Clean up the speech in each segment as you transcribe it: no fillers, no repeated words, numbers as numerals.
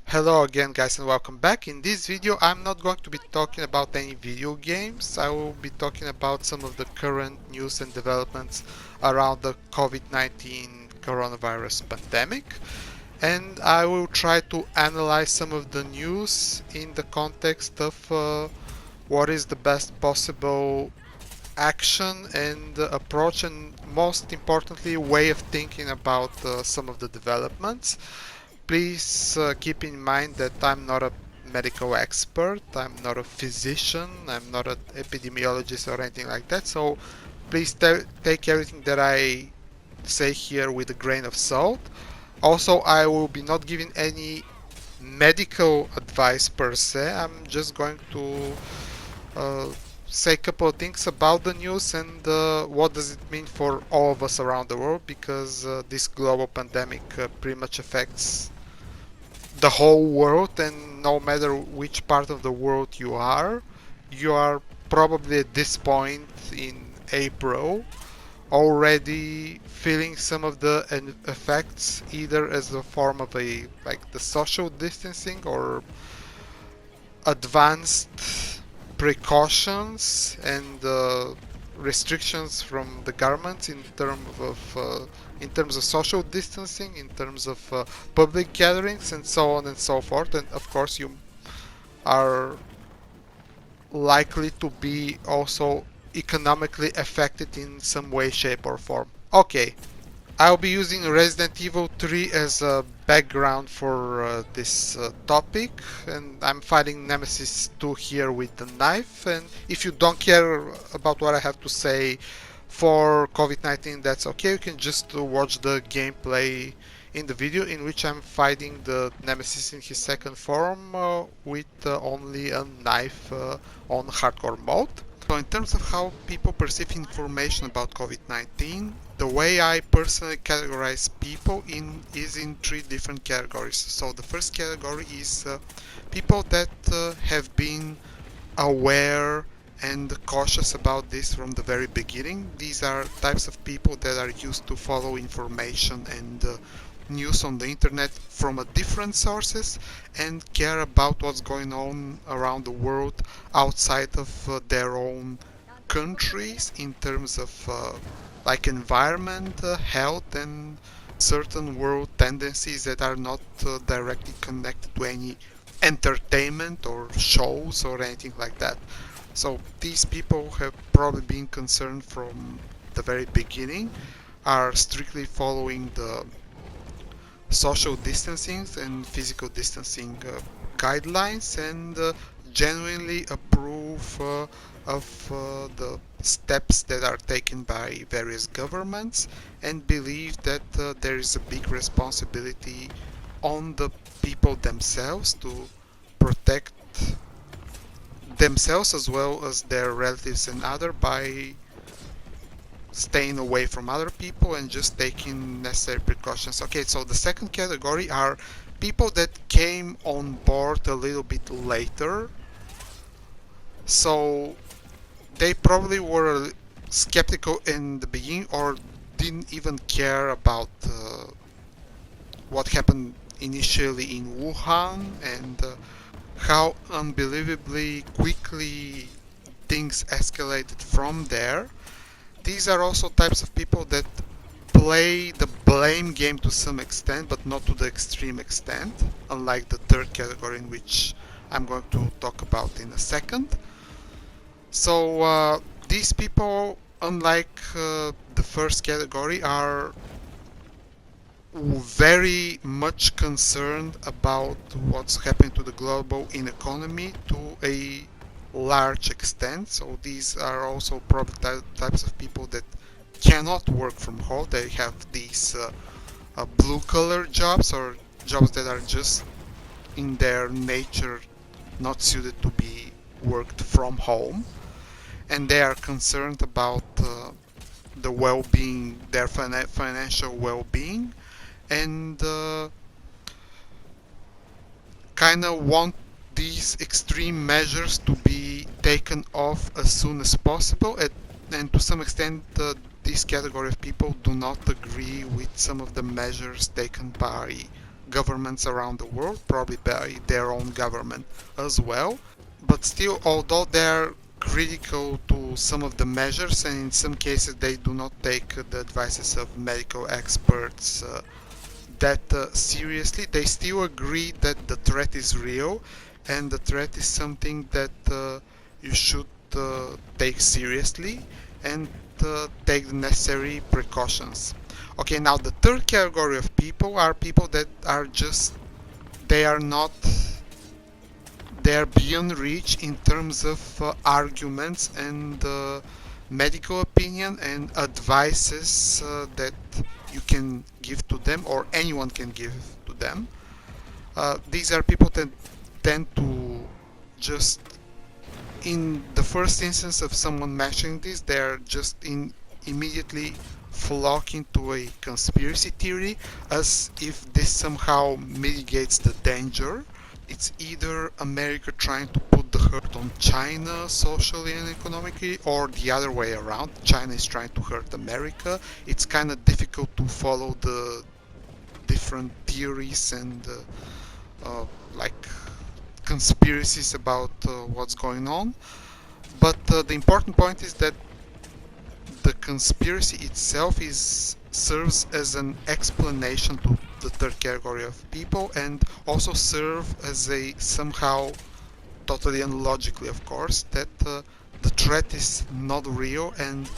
Hello again guys and welcome back. In this video I'm not going to be talking about any video games. I will be talking about some of the current news and developments around the COVID-19 coronavirus pandemic, and I will try to analyze some of the news in the context of what is the best possible action and approach, and most importantly way of thinking about some of the developments. Please keep in mind that I'm not a medical expert, I'm not a physician, I'm not an epidemiologist or anything like that, so please take everything that I say here with a grain of salt. Also, I will be not giving any medical advice per se. I'm just going to uh, say a couple of things about the news and what does it mean for all of us around the world, because this global pandemic pretty much affects the whole world, and no matter which part of the world you are probably at this point in April already feeling some of the effects, either as a form of a like the social distancing or advanced precautions and restrictions from the government in terms of social distancing, in terms of public gatherings, and so on and so forth. And of course, you are likely to be also economically affected in some way, shape, or form. Okay, I'll be using Resident Evil 3 as a background for this topic, and I'm fighting Nemesis 2 here with the knife. And if you don't care about what I have to say for COVID-19, that's okay. You can just watch the gameplay in the video in which I'm fighting the Nemesis in his second form with only a knife on hardcore mode. So in terms of how people perceive information about COVID-19, the way I personally categorize people is in three different categories. So the first category is people that have been aware and cautious about this from the very beginning. These are types of people that are used to follow information and news on the internet from a different sources and care about what's going on around the world outside of their own countries in terms of like environment, health, and certain world tendencies that are not directly connected to any entertainment or shows or anything like that. So these people have probably been concerned from the very beginning, are strictly following the social distancing and physical distancing guidelines, and genuinely approve of the steps that are taken by various governments, and believe that there is a big responsibility on the people themselves to protect themselves as well as their relatives and other by staying away from other people and just taking necessary precautions. Okay, so the second category are people that came on board a little bit later, so they probably were skeptical in the beginning or didn't even care about what happened initially in Wuhan and how unbelievably quickly things escalated from there. These are also types of people that play the blame game to some extent, but not to the extreme extent, unlike the third category, in which I'm going to talk about in a second. So these people, unlike the first category, are very much concerned about what's happening to the global economy to a large extent. So these are also probably types of people that cannot work from home. They have these blue collar jobs or jobs that are just in their nature not suited to be worked from home, and they are concerned about the well-being, their financial well-being, and kind of want these extreme measures to be taken off as soon as possible. And to some extent, this category of people do not agree with some of the measures taken by governments around the world, probably by their own government as well. But still, although they're critical to some of the measures, and in some cases they do not take the advices of medical experts that seriously, they still agree that the threat is real, and the threat is something that you should take seriously and take the necessary precautions. Okay, now the third category of people are people that are just, they are not, they are beyond reach in terms of arguments and medical opinion and advices that you can give to them or anyone can give to them. These are people that tend to just, in the first instance of someone mentioning this, they're just immediately flock into a conspiracy theory as if this somehow mitigates the danger. It's either America trying to put the hurt on China socially and economically, or the other way around. China is trying to hurt America. It's kind of difficult to follow the different theories and like conspiracies about what's going on. But the important point is that the conspiracy itself serves as an explanation to the third category of people, and also serve as a somehow, totally unlogically of course, that the threat is not real and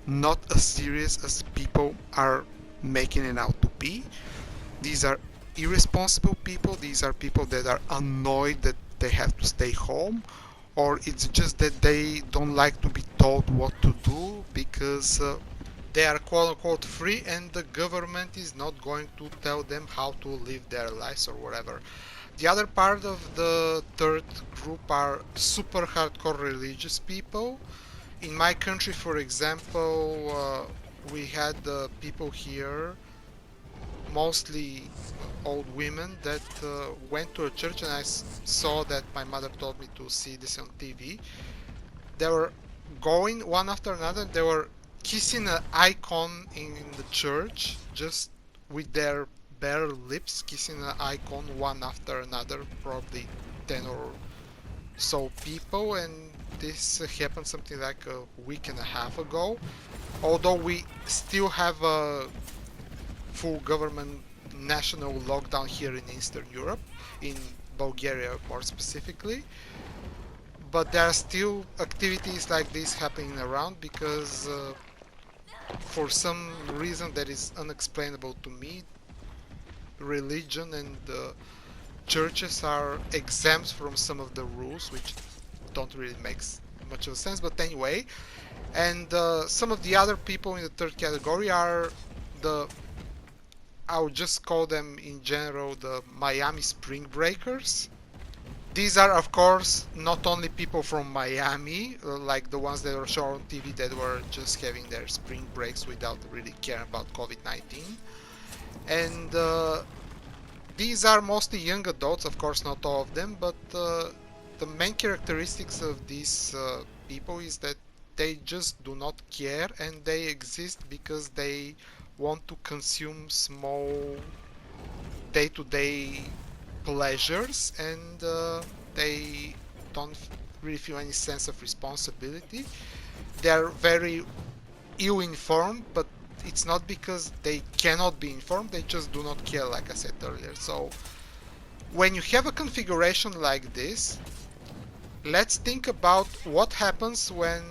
not as serious as people are making it out to be. These are irresponsible people, these are people that are annoyed that they have to stay home, or it's just that they don't like to be told what to do because they are quote unquote free and the government is not going to tell them how to live their lives or whatever. The other part of the third group are super hardcore religious people. In my country, for example, we had people here, mostly old women, that went to a church, and I saw that my mother told me to see this on TV. They were going one after another, they were kissing an icon in the church, just with their bare lips, kissing an icon one after another, probably 10 or so people, and this happened something like a week and a half ago. Although we still have a full government national lockdown here in Eastern Europe, in Bulgaria more specifically, but there are still activities like this happening around because for some reason that is unexplainable to me, religion and churches are exempt from some of the rules, which don't really make much of a sense, but anyway. And some of the other people in the third category are the, I would just call them in general the Miami Spring Breakers. These are, of course, not only people from Miami, like the ones that were shown on TV that were just having their spring breaks without really caring about COVID-19. And these are mostly young adults, of course, not all of them, but the main characteristics of these people is that they just do not care, and they exist because they want to consume small day-to-day pleasures, and they don't really feel any sense of responsibility. They're very ill-informed, but it's not because they cannot be informed, they just do not care, like I said earlier. So when you have a configuration like this, let's think about what happens when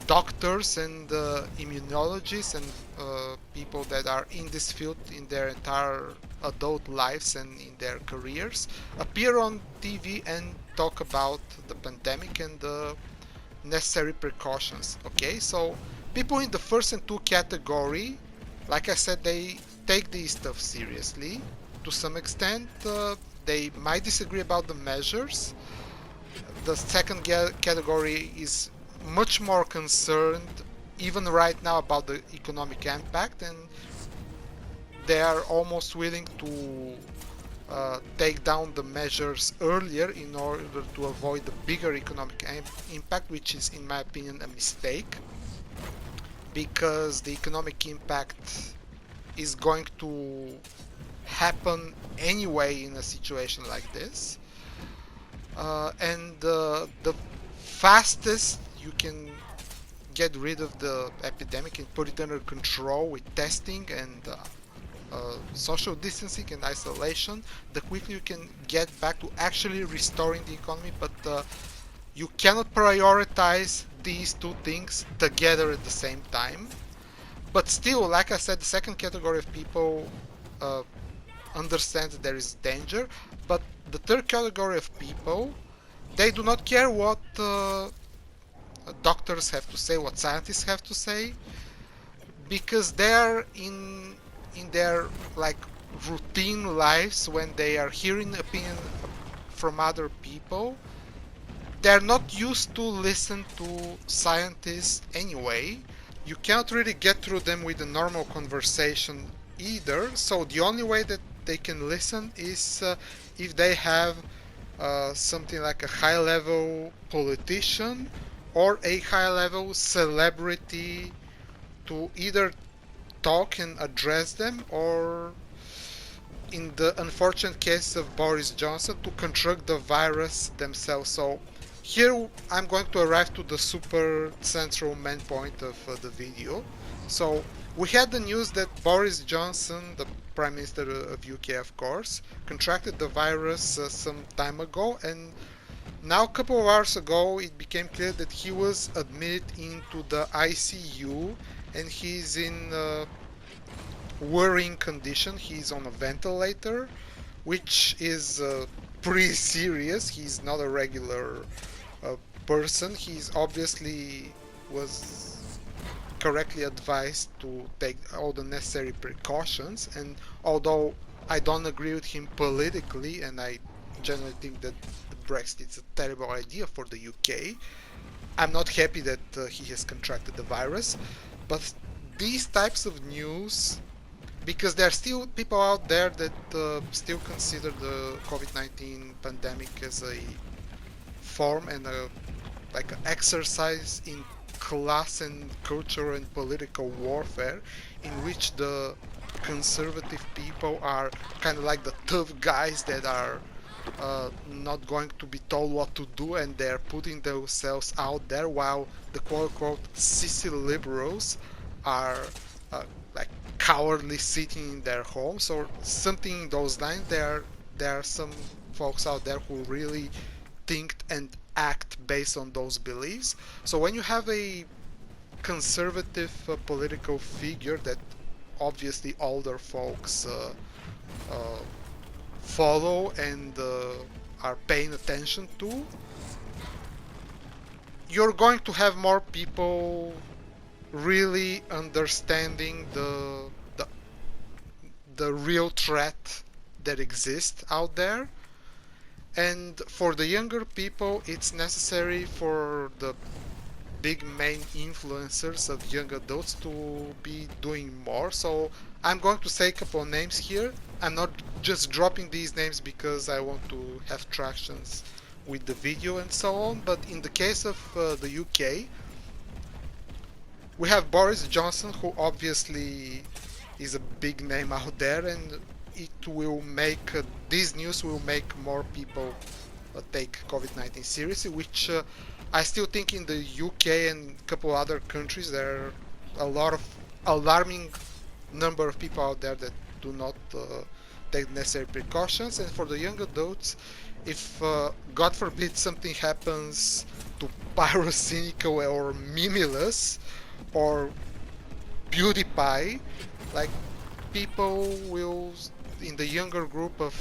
doctors and immunologists and people that are in this field in their entire adult lives and in their careers appear on TV and talk about the pandemic and the necessary precautions. Okay, so people in the first and two category, like I said, they take this stuff seriously to some extent. They might disagree about the measures. The second category is much more concerned, even right now, about the economic impact, and they are almost willing to take down the measures earlier in order to avoid the bigger economic impact, which is, in my opinion, a mistake, because the economic impact is going to happen anyway in a situation like this. And the fastest you can get rid of the epidemic and put it under control with testing and social distancing and isolation, the quicker you can get back to actually restoring the economy. But you cannot prioritize these two things together at the same time. But still, like I said, the second category of people uh, understand that there is danger. But the third category of people, they do not care what doctors have to say, what scientists have to say, because they're in their like routine lives when they are hearing opinion from other people. They're not used to listen to scientists anyway. You cannot really get through them with a normal conversation either. So the only way that they can listen is if they have something like a high-level politician or a high-level celebrity to either talk and address them, or in the unfortunate case of Boris Johnson, to contract the virus themselves. So here I'm going to arrive to the super central main point of the video. So we had the news that Boris Johnson, the Prime Minister of UK of course, contracted the virus some time ago, and now a couple of hours ago it became clear that he was admitted into the ICU and he's in worrying condition. He's on a ventilator, which is pretty serious. He's not a regular person. He's obviously was correctly advised to take all the necessary precautions, and although I don't agree with him politically and I generally think that the Brexit is a terrible idea for the UK, I'm not happy that he has contracted the virus. But these types of news, because there are still people out there that still consider the COVID-19 pandemic as a form and a like an exercise in class and cultural and political warfare, in which the conservative people are kind of like the tough guys that are not going to be told what to do, and they're putting themselves out there, while the quote-unquote sissy liberals are like cowardly sitting in their homes or something in those lines. There are some folks out there who really think and act based on those beliefs. So when you have a conservative political figure that obviously older folks uh, follow and are paying attention to, you're going to have more people really understanding the real threat that exists out there. And for the younger people, it's necessary for the big main influencers of young adults to be doing more. So I'm going to say a couple of names here. I'm not just dropping these names because I want to have tractions with the video and so on, but in the case of the UK, we have Boris Johnson, who obviously is a big name out there, and it will make this news will make more people take COVID-19 seriously, which I still think in the UK and a couple other countries there are a lot of alarming number of people out there that do not take necessary precautions. And for the young adults, if God forbid something happens to Pyrocynical or Mimulus or PewDiePie, like people will in the younger group of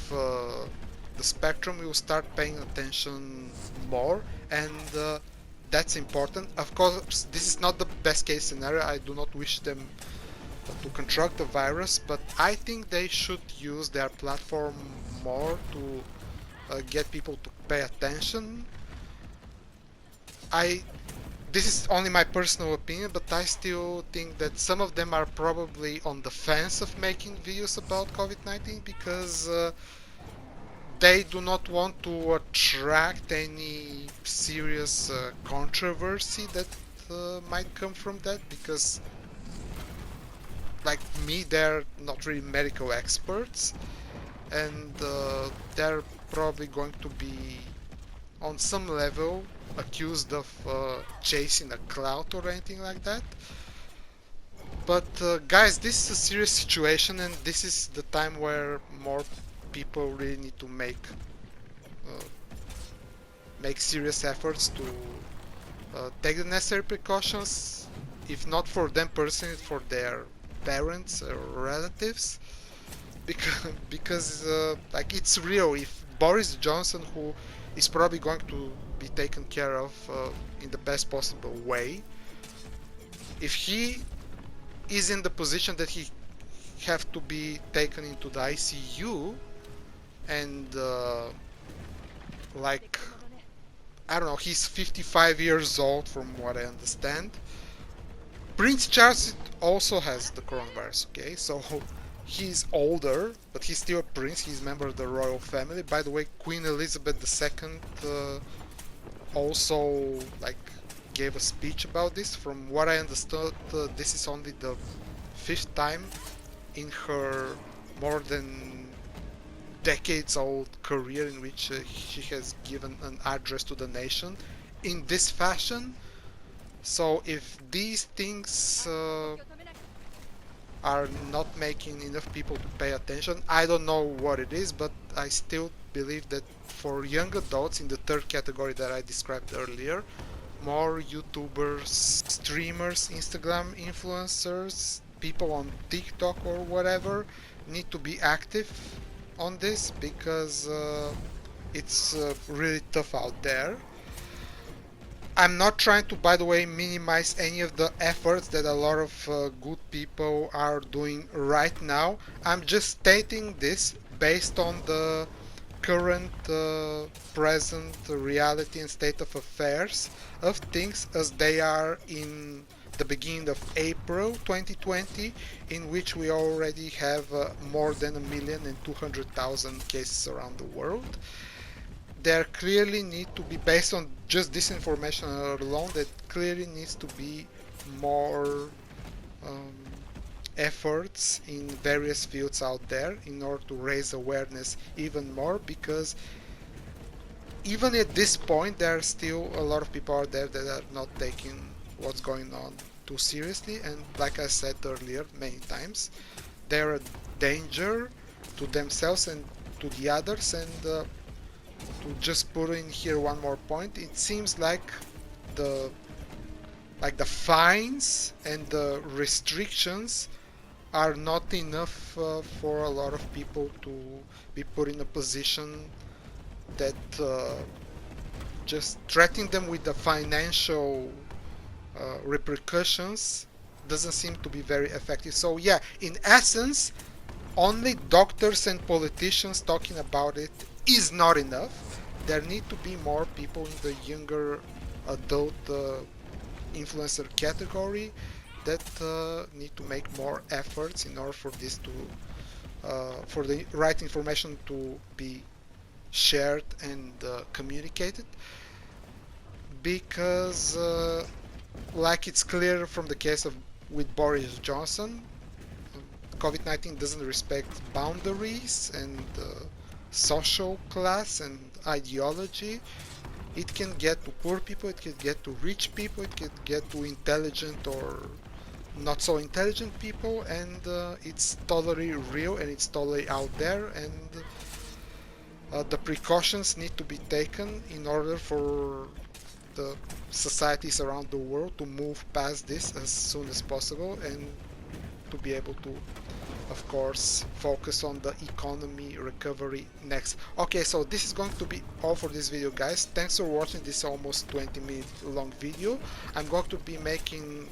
the spectrum will start paying attention more, and that's important. Of course, this is not the best case scenario. I do not wish them to contract the virus, but I think they should use their platform more to get people to pay attention. This is only my personal opinion, but I still think that some of them are probably on the fence of making videos about COVID-19 because they do not want to attract any serious controversy that might come from that, because like me, they're not really medical experts, and they're probably going to be on some level accused of chasing a clout or anything like that. But guys, this is a serious situation, and this is the time where more people really need to uh, make serious efforts to take the necessary precautions, if not for them personally, for their parents or relatives, because like it's real. If Boris Johnson, who is probably going to be taken care of in the best possible way, if he is in the position that he have to be taken into the ICU, and like I don't know, he's 55 years old from what I understand. Prince Charles also has the coronavirus, okay? So he's older, but he's still a prince. He's a member of the royal family. By the way, Queen Elizabeth II also like gave a speech about this. From what I understood, this is only the 5th time in her more than decades-old career in which she has given an address to the nation in this fashion. So if these things are not making enough people to pay attention, I don't know what it is, but I still believe that for young adults in the third category that I described earlier, more YouTubers, streamers, Instagram influencers, people on TikTok or whatever need to be active on this, because it's really tough out there. I'm not trying to, by the way, minimize any of the efforts that a lot of good people are doing right now. I'm just stating this based on the current present reality and state of affairs of things as they are in the beginning of April 2020, in which we already have more than 1,200,000 cases around the world. There clearly need to be, based on just this information alone, that clearly needs to be more um, efforts in various fields out there in order to raise awareness even more, because even at this point there are still a lot of people out there that are not taking what's going on too seriously, and like I said earlier many times, they're a danger to themselves and to the others. And to just put in here one more point, it seems like the fines and the restrictions are not enough for a lot of people to be put in a position that just threatening them with the financial repercussions doesn't seem to be very effective. So yeah, in essence, only doctors and politicians talking about it is not enough. There need to be more people in the younger adult influencer category that need to make more efforts in order for this to for the right information to be shared and communicated, because like it's clear from the case of with Boris Johnson, COVID-19 doesn't respect boundaries and social class and ideology. It can get to poor people, it can get to rich people, it can get to intelligent or not so intelligent people, and it's totally real and it's totally out there, and the precautions need to be taken in order for the societies around the world to move past this as soon as possible and to be able to, of course, focus on the economy recovery next. Okay, so this is going to be all for this video, guys. Thanks for watching this almost 20-minute long video. I'm going to be making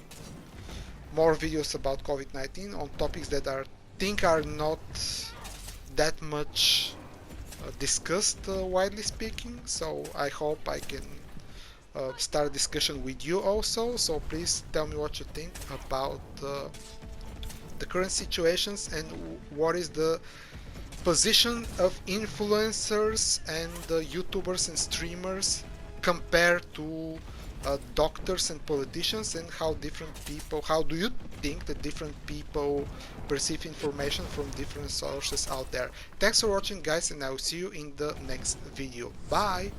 more videos about COVID-19 on topics that I think are not that much discussed, widely speaking. So I hope I can start a discussion with you also. So please tell me what you think about the current situations and what is the position of influencers and YouTubers and streamers compared to doctors and politicians, and how do you think that different people perceive information from different sources out there. Thanks for watching, guys, and I will see you in the next video. Bye!